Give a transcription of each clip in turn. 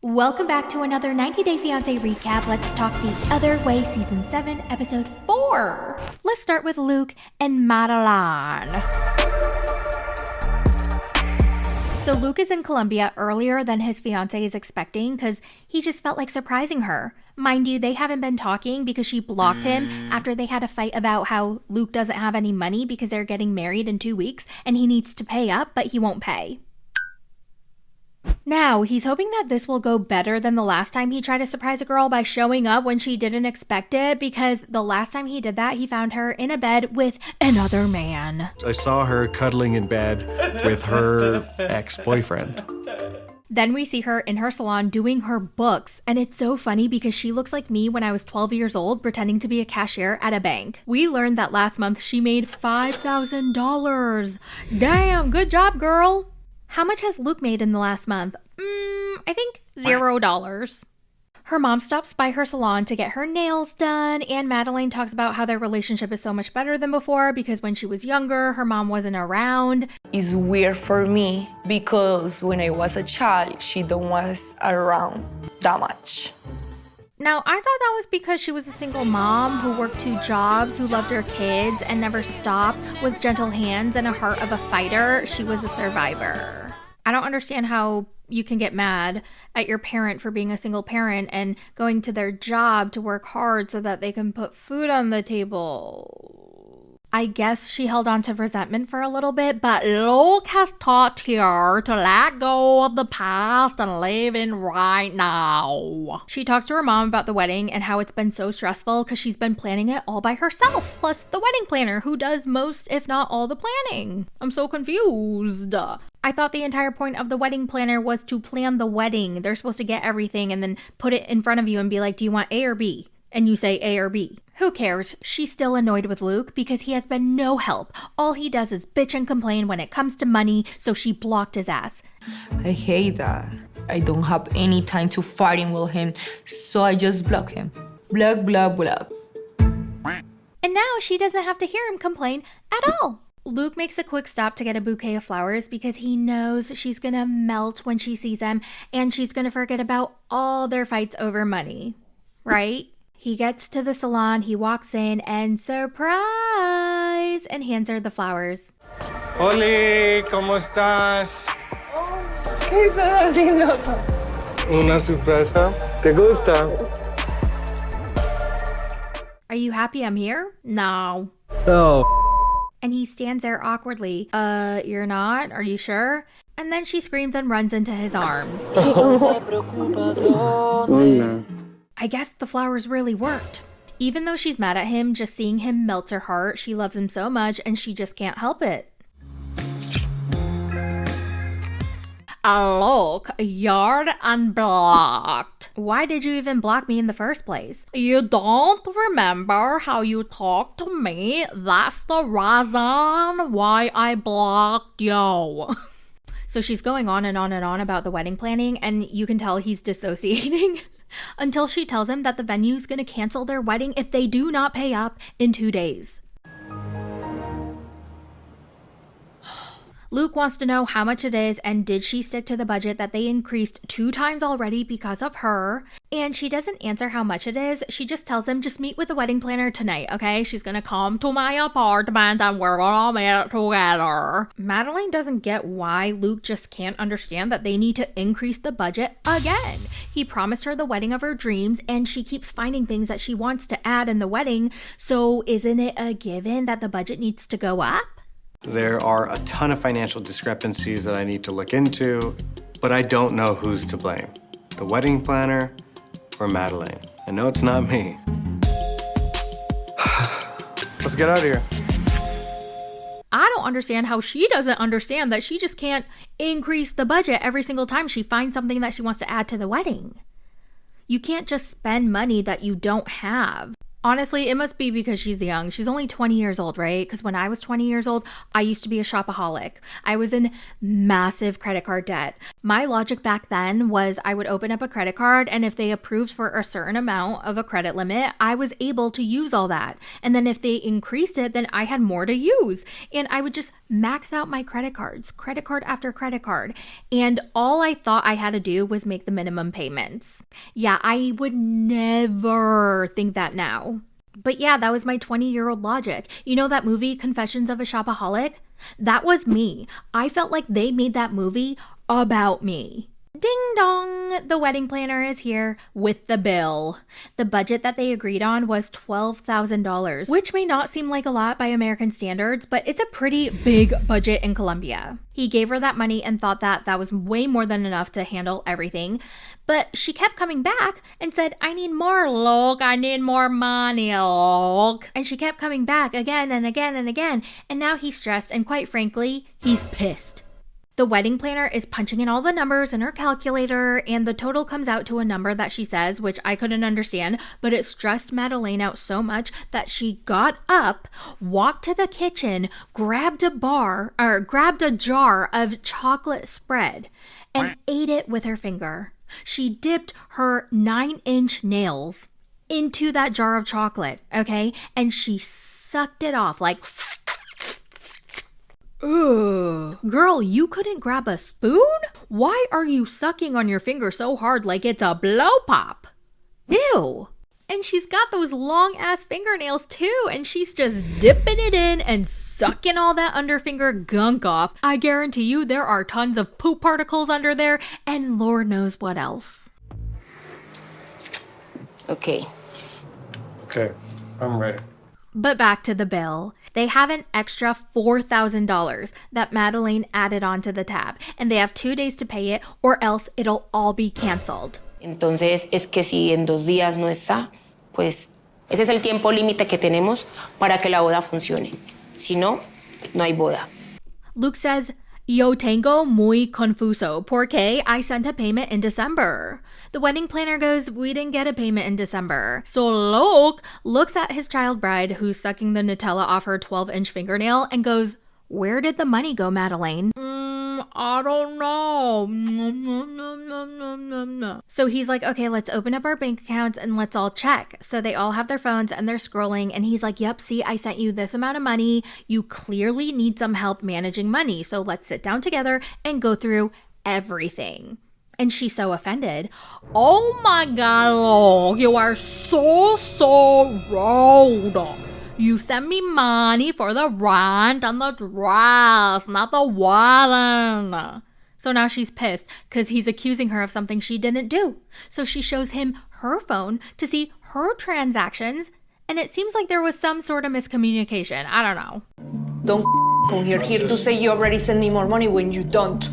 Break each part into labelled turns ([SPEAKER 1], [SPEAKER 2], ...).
[SPEAKER 1] Welcome back to another 90 Day Fiancé recap. Let's talk The Other Way, Season 7, Episode 4. Let's start with Luke and Meline. So Luke is in Colombia earlier than his fiancé is expecting because he just felt like surprising her. Mind you, they haven't been talking because she blocked him after they had a fight about how Luke doesn't have any money because they're getting married in 2 weeks and he needs to pay up, but he won't pay. Now, he's hoping that this will go better than the last time he tried to surprise a girl by showing up when she didn't expect it, because the last time he did that, he found her in a bed with another man.
[SPEAKER 2] I saw her cuddling in bed with her ex-boyfriend.
[SPEAKER 1] Then we see her in her salon doing her books, and it's so funny because she looks like me when I was 12 years old pretending to be a cashier at a bank. We learned that last month she made $5,000. Damn, good job, girl. How much has Luke made in the last month? I think $0. Her mom stops by her salon to get her nails done, and Meline talks about how their relationship is so much better than before because when she was younger, her mom wasn't around.
[SPEAKER 3] It's weird for me because when I was a child, she don't was around that much.
[SPEAKER 1] Now, I thought that was because she was a single mom who worked 2 jobs, who loved her kids, and never stopped. With gentle hands and a heart of a fighter, she was a survivor. I don't understand how you can get mad at your parent for being a single parent and going to their job to work hard so that they can put food on the table. I guess she held on to resentment for a little bit, but Luke has taught her to let go of the past and live in right now. She talks to her mom about the wedding and how it's been so stressful because she's been planning it all by herself, plus the wedding planner who does most, if not all, the planning. I'm so confused. I thought the entire point of the wedding planner was to plan the wedding. They're supposed to get everything and then put it in front of you and be like, do you want A or B? And you say A or B. Who cares? She's still annoyed with Luke because he has been no help. All he does is bitch and complain when it comes to money, so she blocked his ass.
[SPEAKER 3] I hate that. I don't have any time to fighting with him, so I just block him. Block, block, block.
[SPEAKER 1] And now she doesn't have to hear him complain at all. Luke makes a quick stop to get a bouquet of flowers because he knows she's gonna melt when she sees him and she's gonna forget about all their fights over money, right? He gets to the salon, he walks in, and surprise! And hands her the flowers.
[SPEAKER 4] Oli, ¿cómo estás?
[SPEAKER 3] ¿Qué estás haciendo?
[SPEAKER 4] Una sorpresa. ¿Te gusta?
[SPEAKER 1] Are you happy I'm here? No.
[SPEAKER 4] Oh.
[SPEAKER 1] And he stands there awkwardly. You're not? Are you sure? And then she screams and runs into his arms. I guess the flowers really worked. Even though she's mad at him, just seeing him melts her heart. She loves him so much and she just can't help it. Look, you're unblocked. Why did you even block me in the first place? You don't remember how you talked to me? That's the reason why I blocked you. So she's going on and on and on about the wedding planning, and you can tell he's dissociating. Until she tells him that the venue's gonna cancel their wedding if they do not pay up in 2 days. Luke wants to know how much it is and did she stick to the budget that they increased 2 times already because of her. And she doesn't answer how much it is. She just tells him just meet with the wedding planner tonight, okay? She's gonna come to my apartment and we're gonna meet together. Meline doesn't get why Luke just can't understand that they need to increase the budget again. He promised her the wedding of her dreams and she keeps finding things that she wants to add in the wedding. So isn't it a given that the budget needs to go up?
[SPEAKER 2] There are a ton of financial discrepancies that I need to look into, but I don't know who's to blame. The wedding planner or Meline? I know it's not me.
[SPEAKER 4] Let's get out of here.
[SPEAKER 1] I don't understand how she doesn't understand that she just can't increase the budget every single time she finds something that she wants to add to the wedding. You can't just spend money that you don't have. Honestly, it must be because she's young. She's only 20 years old, right? Because when I was 20 years old, I used to be a shopaholic. I was in massive credit card debt. My logic back then was I would open up a credit card, and if they approved for a certain amount of a credit limit, I was able to use all that. And then if they increased it, then I had more to use. And I would just max out my credit cards, credit card after credit card. And all I thought I had to do was make the minimum payments. Yeah, I would never think that now. But yeah, that was my 20-year-old logic. You know that movie, Confessions of a Shopaholic? That was me. I felt like they made that movie about me. Ding dong! The wedding planner is here with the bill. The budget that they agreed on was $12,000, which may not seem like a lot by American standards, but it's a pretty big budget in Colombia. He gave her that money and thought that that was way more than enough to handle everything, but she kept coming back and said, I need more, look, I need more money, look. And she kept coming back again and again and again, and now he's stressed and quite frankly, he's pissed. The wedding planner is punching in all the numbers in her calculator, and the total comes out to a number that she says, which I couldn't understand, but it stressed Meline out so much that she got up, walked to the kitchen, grabbed a jar of chocolate spread, and ate it with her finger. She dipped her 9-inch nails into that jar of chocolate, okay? And she sucked it off like... Ugh. Girl, you couldn't grab a spoon? Why are you sucking on your finger so hard like it's a blow pop? Ew. And she's got those long ass fingernails too, and she's just dipping it in and sucking all that underfinger gunk off. I guarantee you there are tons of poop particles under there, and Lord knows what else.
[SPEAKER 3] Okay.
[SPEAKER 4] Okay, I'm ready.
[SPEAKER 1] But back to the bill. They have an extra $4,000 that Meline added onto the tab, and they have 2 days to pay it or else it'll all be canceled.
[SPEAKER 5] Entonces, es que si en 2 días no está, pues ese es el tiempo límite que tenemos para que la boda funcione. Si no, no hay boda.
[SPEAKER 1] Luke says, Yo tengo muy confuso porque I sent a payment in December. The wedding planner goes, we didn't get a payment in December. So Luke looks at his child bride who's sucking the Nutella off her 12-inch fingernail and goes, where did the money go, Meline? I don't know. So he's like, okay, let's open up our bank accounts and let's all check. So they all have their phones and they're scrolling and he's like, yep, see, I sent you this amount of money. You clearly need some help managing money. So let's sit down together and go through everything. And she's so offended. Oh my God, Lord, you are so rude. You sent me money for the rent and the dress, not the wedding. So now she's pissed because he's accusing her of something she didn't do. So she shows him her phone to see her transactions, and it seems like there was some sort of miscommunication. I don't know.
[SPEAKER 3] Don't come here to say you already sent me more money when you don't.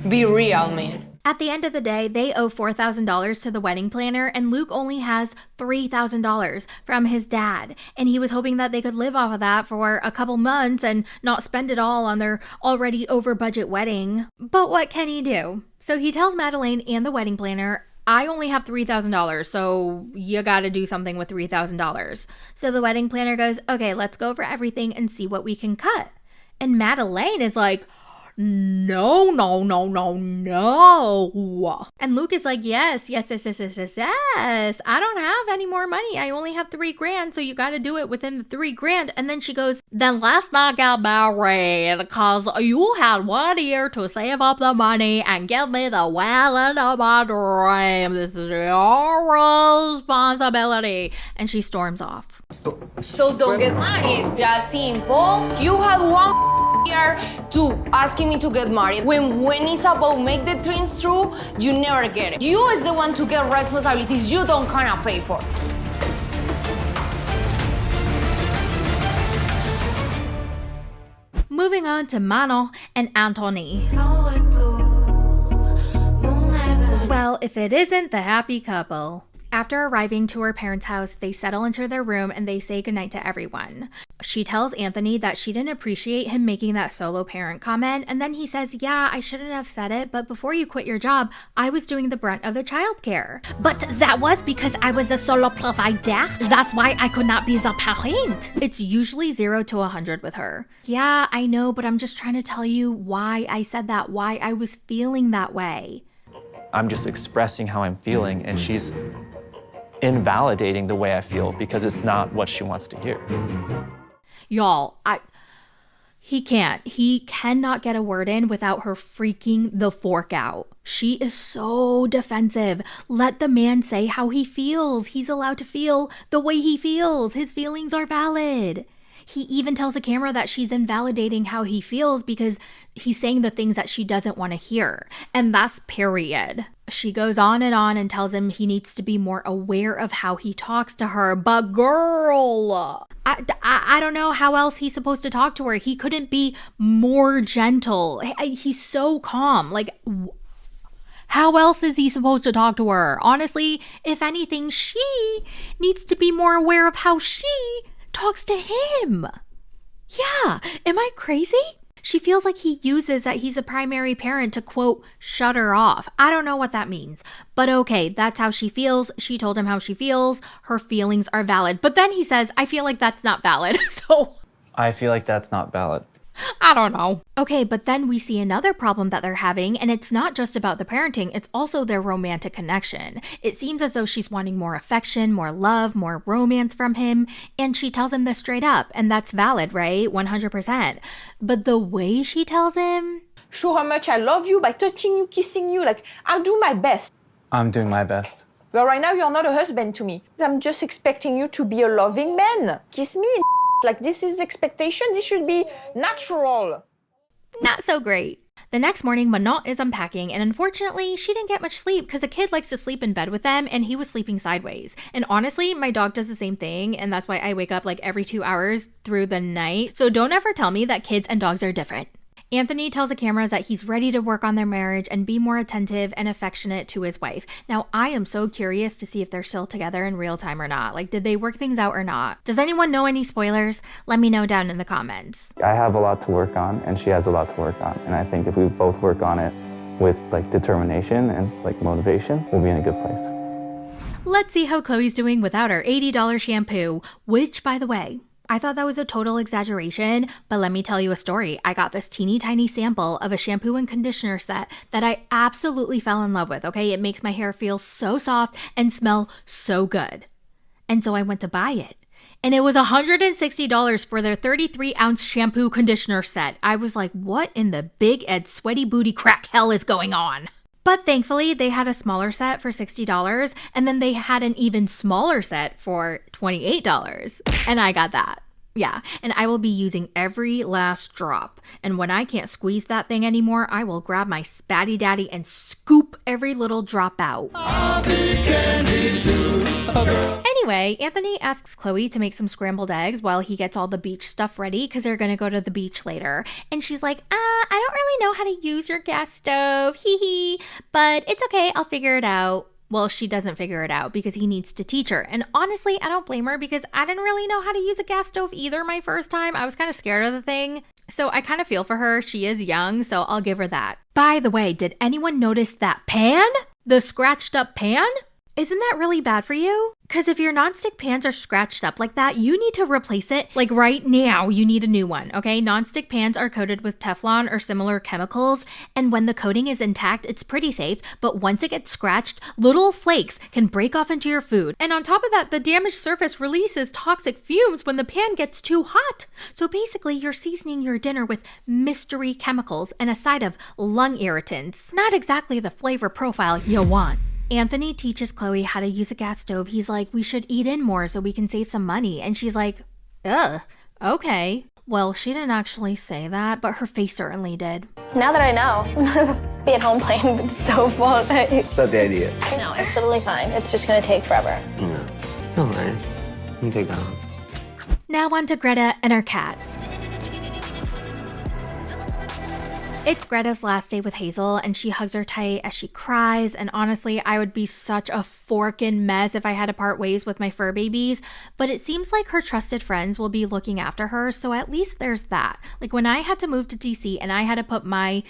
[SPEAKER 3] Be real, man.
[SPEAKER 1] At the end of the day, they owe $4,000 to the wedding planner, and Luke only has $3,000 from his dad. And he was hoping that they could live off of that for a couple months and not spend it all on their already over budget wedding. But what can he do? So he tells Meline and the wedding planner, I only have $3,000, so you gotta do something with $3,000. So the wedding planner goes, okay, let's go over everything and see what we can cut. And Meline is like, no. And Luke is like, yes. I don't have any more money. I only have $3,000, so you got to do it within the $3,000. And then she goes, then let's not get married because you had 1 year to save up the money and give me the wedding of my dream. This is your responsibility. And she storms off.
[SPEAKER 3] So don't get married. Just simple. You had 1 year to asking me to get married. When it's about make the dreams true, you never get it. You is the one to get responsibilities you don't kinda pay for.
[SPEAKER 1] Moving on to Manon and Anthony. Well, if it isn't the happy couple. After arriving to her parents' house, they settle into their room and they say goodnight to everyone. She tells Anthony that she didn't appreciate him making that solo parent comment, and then he says, yeah, I shouldn't have said it, but before you quit your job, I was doing the brunt of the childcare. But that was because I was a solo provider. That's why I could not be the parent. It's usually 0 to 100 with her. Yeah, I know, but I'm just trying to tell you why I said that, why I was feeling that way.
[SPEAKER 6] I'm just expressing how I'm feeling, and she's invalidating the way I feel because it's not what she wants to hear.
[SPEAKER 1] Y'all, he cannot get a word in without her freaking the fork out. She is so defensive. Let the man say how he feels. He's allowed to feel the way he feels. His feelings are valid. He even tells the camera that she's invalidating how he feels because he's saying the things that she doesn't want to hear. And that's period. She goes on and tells him he needs to be more aware of how he talks to her. But girl, I don't know how else he's supposed to talk to her. He couldn't be more gentle. He's so calm. Like, how else is he supposed to talk to her? Honestly, if anything, she needs to be more aware of how she talks to him. Yeah, am I crazy? She feels like he uses that he's a primary parent to, quote, shut her off. I don't know what that means. But okay, that's how she feels. She told him how she feels. Her feelings are valid. But then he says, I feel like that's not valid. So
[SPEAKER 6] I feel like that's not valid.
[SPEAKER 1] I don't know. Okay, but then we see another problem that they're having, and it's not just about the parenting, it's also their romantic connection. It seems as though she's wanting more affection, more love, more romance from him, and she tells him this straight up, and that's valid, right? 100%. But the way she tells him...
[SPEAKER 7] Show how much I love you by touching you, kissing you, like, I'll do my best.
[SPEAKER 6] I'm doing my best.
[SPEAKER 7] Well, right now, you're not a husband to me. I'm just expecting you to be a loving man. Kiss me. Like, this is expectation. This should be natural.
[SPEAKER 1] Not so great. The next morning, Manon is unpacking, and unfortunately, she didn't get much sleep because a kid likes to sleep in bed with them, and he was sleeping sideways. And honestly, my dog does the same thing, and that's why I wake up like every 2 hours through the night. So don't ever tell me that kids and dogs are different. Anthony tells the cameras that he's ready to work on their marriage and be more attentive and affectionate to his wife. Now, I am so curious to see if they're still together in real time or not. Like, did they work things out or not? Does anyone know any spoilers? Let me know down in the comments.
[SPEAKER 8] I have a lot to work on, and she has a lot to work on. And I think if we both work on it with like determination and like motivation, we'll be in a good place.
[SPEAKER 1] Let's see how Chloe's doing without her $80 shampoo, which, by the way, I thought that was a total exaggeration, but let me tell you a story. I got this teeny tiny sample of a shampoo and conditioner set that I absolutely fell in love with, okay? It makes my hair feel so soft and smell so good. And so I went to buy it. And it was $160 for their 33-ounce shampoo conditioner set. I was like, what in the big Ed sweaty booty crack hell is going on? But thankfully, they had a smaller set for $60, and then they had an even smaller set for $28. And I got that. Yeah, and I will be using every last drop. And when I can't squeeze that thing anymore, I will grab my spatty daddy and scoop every little drop out. Anyway, Anthony asks Chloe to make some scrambled eggs while he gets all the beach stuff ready because they're going to go to the beach later. And she's like, I don't really know how to use your gas stove, hee hee, but it's okay, I'll figure it out. Well, she doesn't figure it out because he needs to teach her. And honestly, I don't blame her because I didn't really know how to use a gas stove either my first time. I was kind of scared of the thing. So I kind of feel for her. She is young, so I'll give her that. By the way, did anyone notice that pan? The scratched up pan? Isn't that really bad for you? Because if your nonstick pans are scratched up like that, you need to replace it. Like right now, you need a new one, okay? Nonstick pans are coated with Teflon or similar chemicals, and when the coating is intact, it's pretty safe, but once it gets scratched, little flakes can break off into your food. And on top of that, the damaged surface releases toxic fumes when the pan gets too hot. So basically, you're seasoning your dinner with mystery chemicals and a side of lung irritants. Not exactly the flavor profile you want. Anthony teaches Chloe how to use a gas stove. He's like, we should eat in more so we can save some money. And she's like, ugh, okay. Well, she didn't actually say that, but her face certainly did.
[SPEAKER 9] Now that I know, I'm not gonna be at home playing with the stove all day.
[SPEAKER 10] It's not the idea.
[SPEAKER 9] No, it's totally fine. It's just gonna take forever.
[SPEAKER 10] No, don't worry. You take that one.
[SPEAKER 1] Now on to Greta and her cat. It's Greta's last day with Hazel, and she hugs her tight as she cries, and honestly, I would be such a forkin' mess if I had to part ways with my fur babies, but it seems like her trusted friends will be looking after her, so at least there's that. Like when I had to move to DC and I had to put my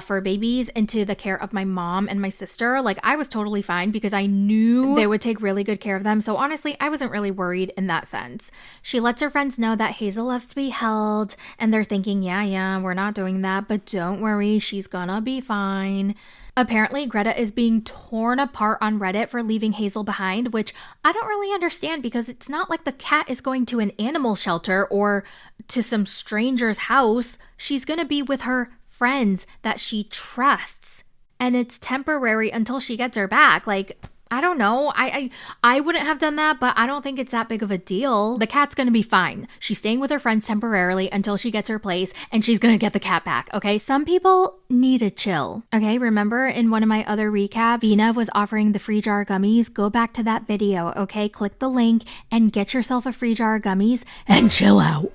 [SPEAKER 1] fur babies into the care of my mom and my sister, like I was totally fine because I knew they would take really good care of them, so honestly, I wasn't really worried in that sense. She lets her friends know that Hazel loves to be held, and they're thinking, yeah, we're not doing that, but don't worry, she's gonna be fine. Apparently, Greta is being torn apart on Reddit for leaving Hazel behind, which I don't really understand because it's not like the cat is going to an animal shelter or to some stranger's house. She's gonna be with her friends that she trusts, and it's temporary until she gets her back. Like, I don't know. I wouldn't have done that, but I don't think it's that big of a deal. The cat's gonna be fine. She's staying with her friends temporarily until she gets her place, and she's gonna get the cat back, okay? Some people need to chill, okay? Remember in one of my other recaps, Vina was offering the free jar of gummies? Go back to that video, okay? Click the link and get yourself a free jar of gummies and chill out.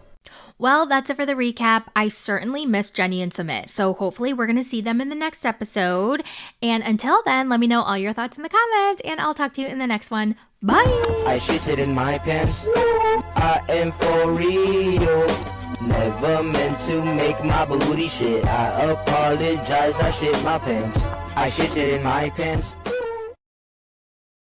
[SPEAKER 1] Well, that's it for the recap. I certainly miss Jenny and Sumit, so hopefully we're going to see them in the next episode. And until then, let me know all your thoughts in the comments, and I'll talk to you in the next one. Bye!
[SPEAKER 11] I shitted in my pants. I am for real. Never meant to make my booty shit. I apologize, I shit my pants. I shitted in my pants.